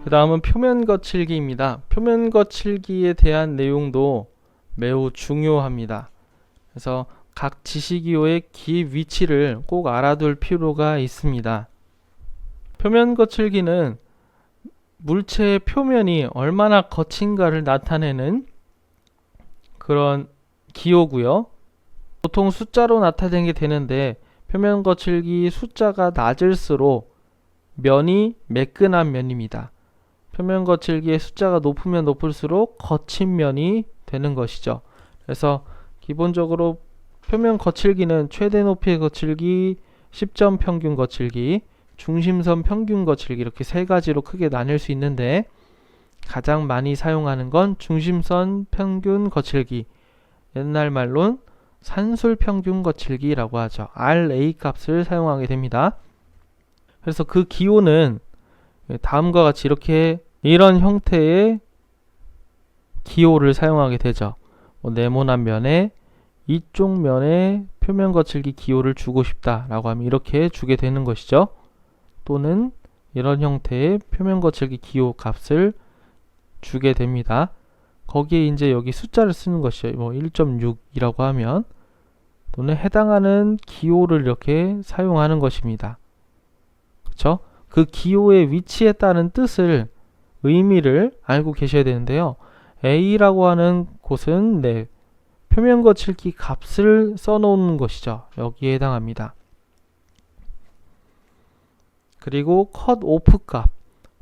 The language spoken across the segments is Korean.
그 다음은 표면 거칠기입니다. 표면 거칠기에 대한 내용도 매우 중요합니다. 그래서 각 지시기호의 기 위치를 꼭 알아둘 필요가 있습니다. 표면 거칠기는 물체의 표면이 얼마나 거친가를 나타내는 그런 기호고요. 보통 숫자로 나타내게 되는데 표면 거칠기 숫자가 낮을수록 면이 매끈한 면입니다. 표면 거칠기의 숫자가 높으면 높을수록 거친 면이 되는 것이죠. 그래서 기본적으로 표면 거칠기는 최대 높이의 거칠기, 10점 평균 거칠기, 중심선 평균 거칠기 이렇게 세 가지로 크게 나뉠 수 있는데 가장 많이 사용하는 건 중심선 평균 거칠기, 옛날 말론 산술 평균 거칠기라고 하죠. RA 값을 사용하게 됩니다. 그래서 그 기호는 다음과 같이 이런 형태의 기호를 사용하게 되죠. 네모난 면에 이쪽 면에 표면 거칠기 기호를 주고 싶다라고 하면 이렇게 주게 되는 것이죠. 또는 이런 형태의 표면 거칠기 기호 값을 주게 됩니다. 거기에 이제 여기 숫자를 쓰는 것이죠. 1.6이라고 하면 또는 해당하는 기호를 이렇게 사용하는 것입니다. 그렇죠? 그 기호의 위치에 따른 뜻을 의미를 알고 계셔야 되는데요. A라고 하는 곳은 표면 거칠기 값을 써놓는 것이죠. 여기에 해당합니다. 그리고 컷 오프 값,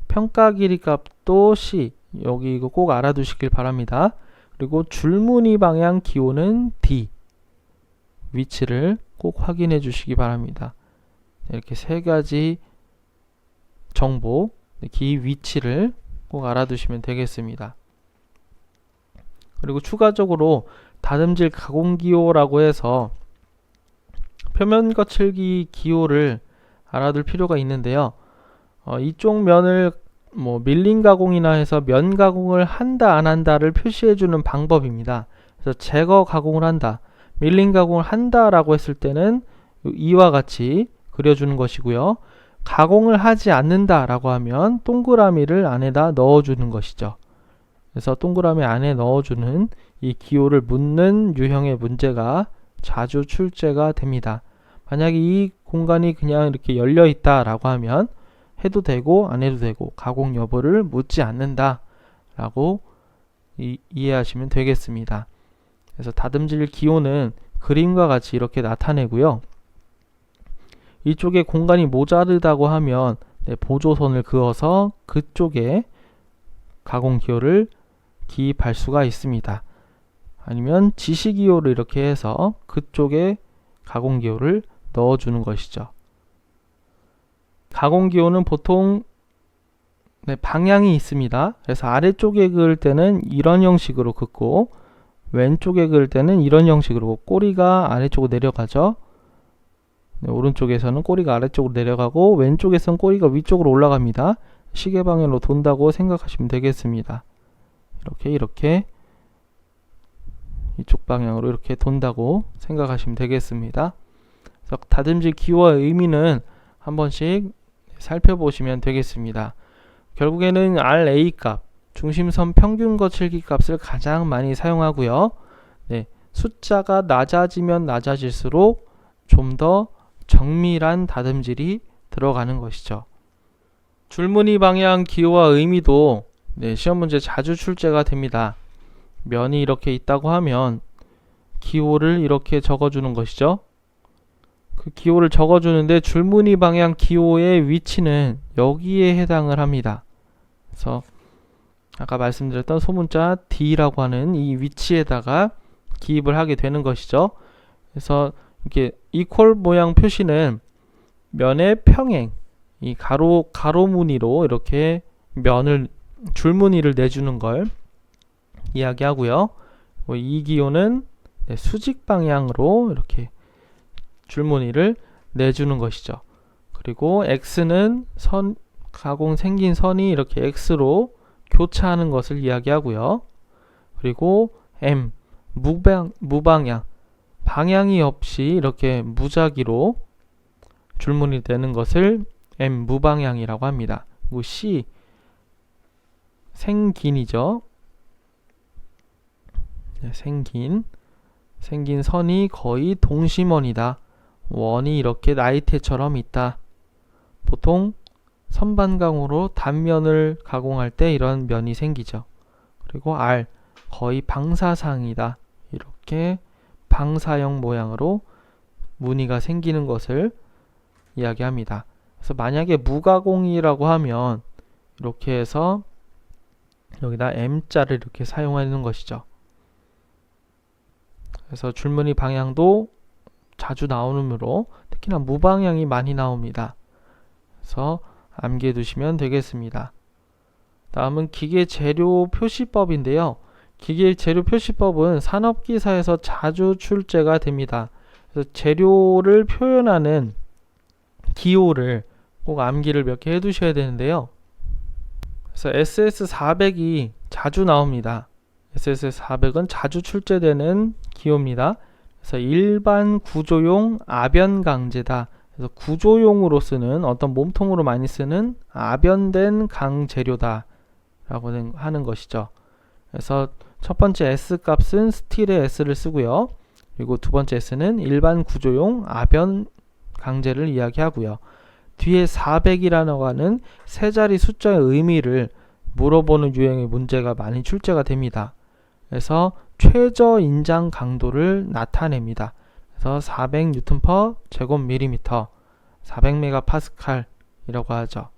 평가 길이 값도 C, 여기 이거 꼭 알아두시길 바랍니다. 그리고 줄무늬 방향 기호는 D, 위치를 꼭 확인해 주시기 바랍니다. 이렇게 세 가지 정보, 기 위치를 꼭 알아두시면 되겠습니다. 그리고 추가적으로 다듬질 가공 기호라고 해서 표면 거칠기 기호를 알아둘 필요가 있는데요. 이쪽 면을 밀링 가공이나 해서 면 가공을 한다 안 한다를 표시해 주는 방법입니다. 그래서 제거 가공을 한다, 밀링 가공을 한다 라고 했을 때는 이와 같이 그려주는 것이고요. 가공을 하지 않는다 라고 하면 동그라미를 안에다 넣어주는 것이죠. 그래서 동그라미 안에 넣어주는 이 기호를 묻는 유형의 문제가 자주 출제가 됩니다. 만약에 이 공간이 그냥 이렇게 열려 있다 라고 하면 해도 되고 안 해도 되고 가공 여부를 묻지 않는다 라고 이해하시면 되겠습니다. 그래서 다듬질 기호는 그림과 같이 이렇게 나타내고요. 이쪽에 공간이 모자르다고 하면 보조선을 그어서 그쪽에 가공 기호를 기입할 수가 있습니다. 아니면 지시 기호를 이렇게 해서 그쪽에 가공 기호를 넣어주는 것이죠. 가공 기호는 보통 방향이 있습니다. 그래서 아래쪽에 그을 때는 이런 형식으로 긋고 왼쪽에 그을 때는 이런 형식으로 꼬리가 아래쪽으로 내려가죠. 오른쪽에서는 꼬리가 아래쪽으로 내려가고 왼쪽에서는 꼬리가 위쪽으로 올라갑니다. 시계 방향으로 돈다고 생각하시면 되겠습니다. 이렇게 이쪽 방향으로 이렇게 돈다고 생각하시면 되겠습니다. 그래서 다듬질 기호의 의미는 한 번씩 살펴보시면 되겠습니다. 결국에는 RA 값, 중심선 평균 거칠기 값을 가장 많이 사용하고요. 숫자가 낮아지면 낮아질수록 좀 더 정밀한 다듬질이 들어가는 것이죠. 줄무늬 방향 기호와 의미도 시험 문제 자주 출제가 됩니다. 면이 이렇게 있다고 하면 기호를 이렇게 적어주는 것이죠. 그 기호를 적어주는데 줄무늬 방향 기호의 위치는 여기에 해당을 합니다. 그래서 아까 말씀드렸던 소문자 D라고 하는 이 위치에다가 기입을 하게 되는 것이죠. 그래서 이렇게 이퀄 모양 표시는 면의 평행, 이 가로 무늬로 이렇게 줄무늬를 내주는 걸 이야기하고요. 이 기호는 수직 방향으로 이렇게 줄무늬를 내주는 것이죠. 그리고 X는 가공 생긴 선이 이렇게 X로 교차하는 것을 이야기하고요. 그리고 M, 무방향, 방향이 없이 이렇게 무작위로 줄무늬 내는 것을 M, 무방향이라고 합니다. 그리고 C, 생긴이죠. 네, 생긴 선이 거의 동심원이다. 원이 이렇게 나이테처럼 있다. 보통 선반강으로 단면을 가공할 때 이런 면이 생기죠. 그리고 R, 거의 방사상이다. 이렇게 방사형 모양으로 무늬가 생기는 것을 이야기합니다. 그래서 만약에 무가공이라고 하면 이렇게 해서 여기다 M자를 이렇게 사용하는 것이죠. 그래서 줄무늬 방향도 자주 나오므로 특히나 무방향이 많이 나옵니다. 그래서 암기해 두시면 되겠습니다. 다음은 기계재료 표시법인데요. 기계재료 표시법은 산업기사에서 자주 출제가 됩니다. 그래서 재료를 표현하는 기호를 꼭 암기를 몇 개 해두셔야 되는데요. 그래서 SS400이 자주 나옵니다. SS400은 자주 출제되는 기호입니다. 그래서 일반 구조용 아변강재다. 그래서 구조용으로 쓰는 어떤 몸통으로 많이 쓰는 아변된 강재료다 라고 하는 것이죠. 그래서 첫 번째 S 값은 스틸의 S를 쓰고요. 그리고 두 번째 S는 일반 구조용 아변 강재를 이야기하고요. 뒤에 400이라고 하는 세 자리 숫자의 의미를 물어보는 유형의 문제가 많이 출제가 됩니다. 그래서 최저 인장 강도를 나타냅니다. 그래서 400N/제곱밀리미터, 400MPa이라고 하죠.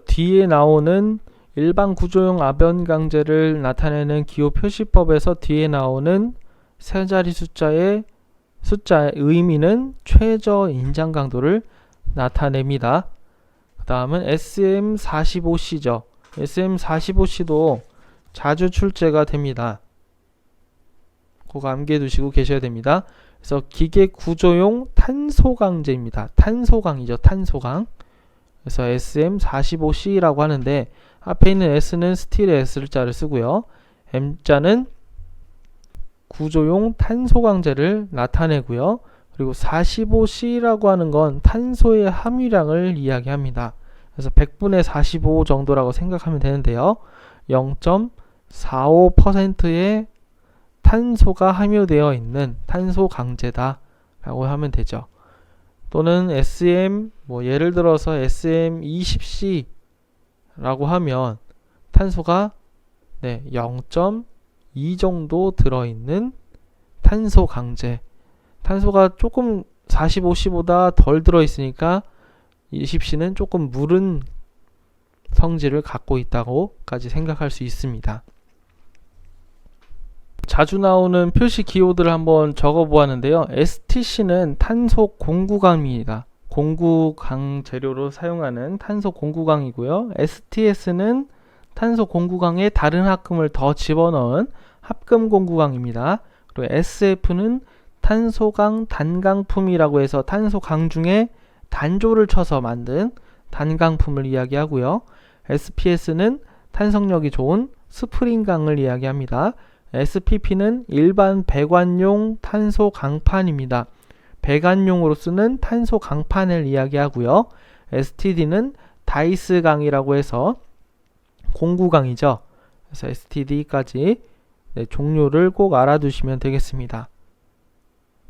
뒤에 나오는 일반 구조용 아변강재를 나타내는 기호 표시법에서 뒤에 나오는 세 자리 숫자의 의미는 최저 인장 강도를 나타냅니다. 그 다음은 SM45C죠. SM45C도 자주 출제가 됩니다. 그거 암기해 두시고 계셔야 됩니다. 그래서 기계 구조용 탄소강재입니다. 탄소강이죠. 탄소강. 그래서 SM45C라고 하는데 앞에 있는 S는 스틸의 S자를 쓰고요. M자는 구조용 탄소강재를 나타내고요. 그리고 45C라고 하는 건 탄소의 함유량을 이야기합니다. 그래서 100분의 45 정도라고 생각하면 되는데요. 0.45%의 탄소가 함유되어 있는 탄소 강재다 라고 하면 되죠. 또는 SM, 예를 들어서 SM20C 라고 하면 탄소가 0.2 정도 들어있는 탄소 강재. 탄소가 조금 45C보다 덜 들어있으니까 20C는 조금 무른 성질을 갖고 있다고까지 생각할 수 있습니다. 자주 나오는 표시 기호들을 한번 적어 보았는데요. STC는 탄소 공구강입니다. 공구강 재료로 사용하는 탄소 공구강이고요. STS는 탄소 공구강에 다른 합금을 더 집어넣은 합금 공구강입니다. 그리고 SF는 탄소강 단강품이라고 해서 탄소강 중에 단조를 쳐서 만든 단강품을 이야기하고요. SPS는 탄성력이 좋은 스프링강을 이야기합니다. SPP는 일반 배관용 탄소 강판입니다. 배관용으로 쓰는 탄소 강판을 이야기하고요. STD는 다이스강이라고 해서 공구강이죠. 그래서 STD까지 종류를 꼭 알아두시면 되겠습니다.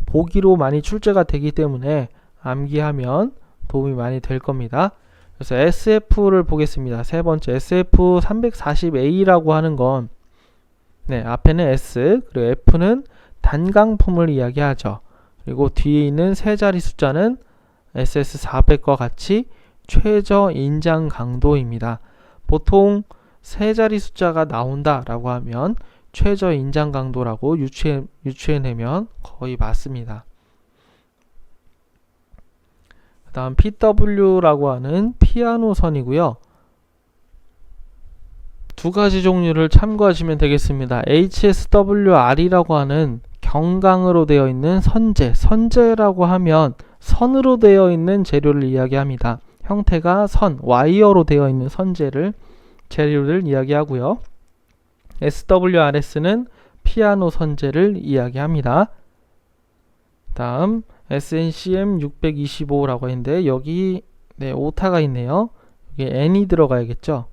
보기로 많이 출제가 되기 때문에 암기하면 도움이 많이 될 겁니다. 그래서 SF를 보겠습니다. 세 번째 SF340A라고 하는 건 앞에는 S, 그리고 F는 단강품을 이야기하죠. 그리고 뒤에 있는 세 자리 숫자는 SS400과 같이 최저 인장 강도입니다. 보통 세 자리 숫자가 나온다라고 하면 최저 인장 강도라고 유추해내면 거의 맞습니다. 그 다음 PW라고 하는 피아노 선이고요. 두 가지 종류를 참고하시면 되겠습니다. HSWR이라고 하는 경강으로 되어 있는 선재라고 하면 선으로 되어 있는 재료를 이야기합니다. 형태가 선, 와이어로 되어 있는 재료를 이야기하고요. SWRS는 피아노 선재를 이야기합니다. 다음 SNCM625라고 했는데 여기 네, 오타가 있네요. 여기 n이 들어가야겠죠.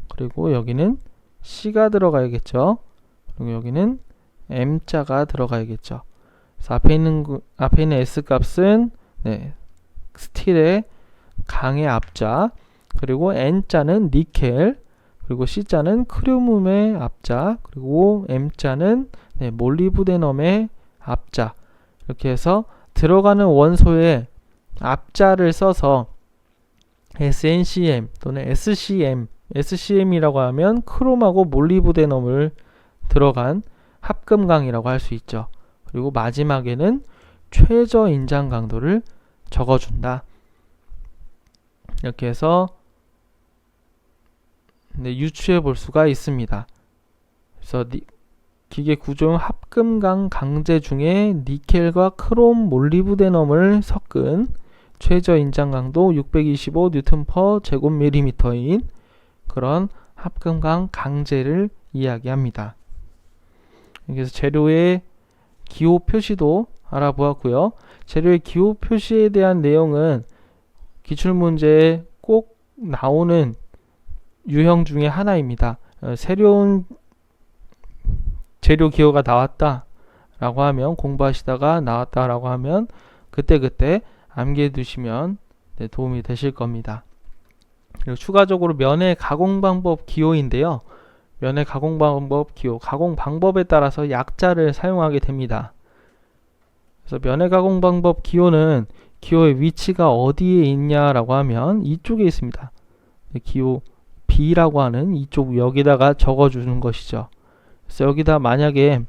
그리고 여기는 c가 들어가야겠죠. 그리고 여기는 m자가 들어가야겠죠. 그래서 앞에 있는 s 값은 네, 스틸의 강의 앞자, 그리고 n자는 니켈, 그리고 c자는 크로뮴의 앞자, 그리고 m자는 네, 몰리브데넘의 앞자. 이렇게 해서 들어가는 원소의 앞자를 써서 SNCM 또는 SCM, SCM이라고 하면 크롬하고 몰리브데넘을 들어간 합금강이라고 할 수 있죠. 그리고 마지막에는 최저 인장 강도를 적어준다. 이렇게 해서 네, 유추해 볼 수가 있습니다. 그래서 기계 구조용 합금강 강제 중에 니켈과 크롬 몰리브데넘을 섞은 최저 인장 강도 625N/제곱밀리미터인 그런 합금강 강제를 이야기합니다. 그래서 재료의 기호 표시도 알아보았고요. 재료의 기호 표시에 대한 내용은 기출문제에 꼭 나오는 유형 중에 하나입니다. 새로운 재료 기호가 나왔다 라고 하면, 공부하시다가 나왔다 라고 하면 그때그때 암기해 두시면 네, 도움이 되실 겁니다. 그리고 추가적으로 면의 가공 방법 기호인데요. 면의 가공 방법 기호, 가공 방법에 따라서 약자를 사용하게 됩니다. 그래서 면의 가공 방법 기호는 기호의 위치가 어디에 있냐라고 하면 이쪽에 있습니다. 기호 B라고 하는 이쪽 여기다가 적어주는 것이죠. 그래서 여기다 만약에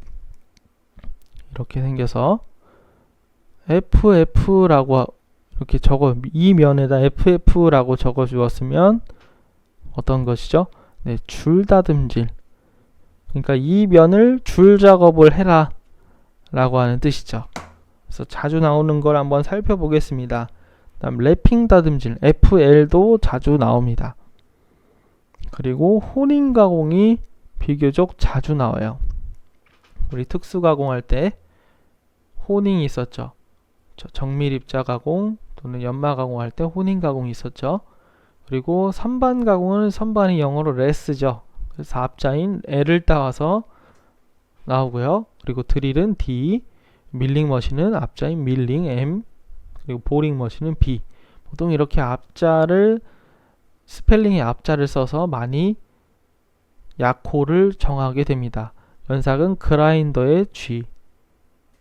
이렇게 생겨서 FF라고 이렇게 이 면에다 FF라고 적어 주었으면 어떤 것이죠? 네, 줄 다듬질. 그러니까 이 면을 줄 작업을 해라 라고 하는 뜻이죠. 그래서 자주 나오는 걸 한번 살펴보겠습니다. 다음 랩핑 다듬질, FL도 자주 나옵니다. 그리고 혼인 가공이 비교적 자주 나와요. 우리 특수 가공할 때 혼인이 있었죠. 정밀 입자 가공 또는 연마 가공할 때 혼인 가공이 있었죠. 그리고 선반 가공은 선반이 영어로 레스죠. 그래서 앞자인 L을 따와서 나오고요. 그리고 드릴은 D, 밀링 머신은 앞자인 밀링 M, 그리고 보링 머신은 B. 보통 이렇게 앞자를 스펠링의 앞자를 써서 많이 약호를 정하게 됩니다. 연삭은 그라인더의 G.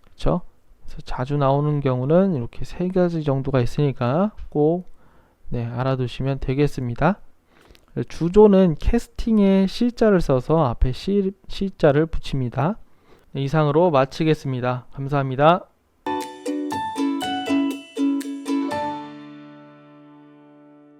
그렇죠? 그래서 자주 나오는 경우는 이렇게 세 가지 정도가 있으니까 꼭 네, 알아두시면 되겠습니다. 주조는 캐스팅에 C자를 써서 앞에 C자를 붙입니다. 네, 이상으로 마치겠습니다. 감사합니다.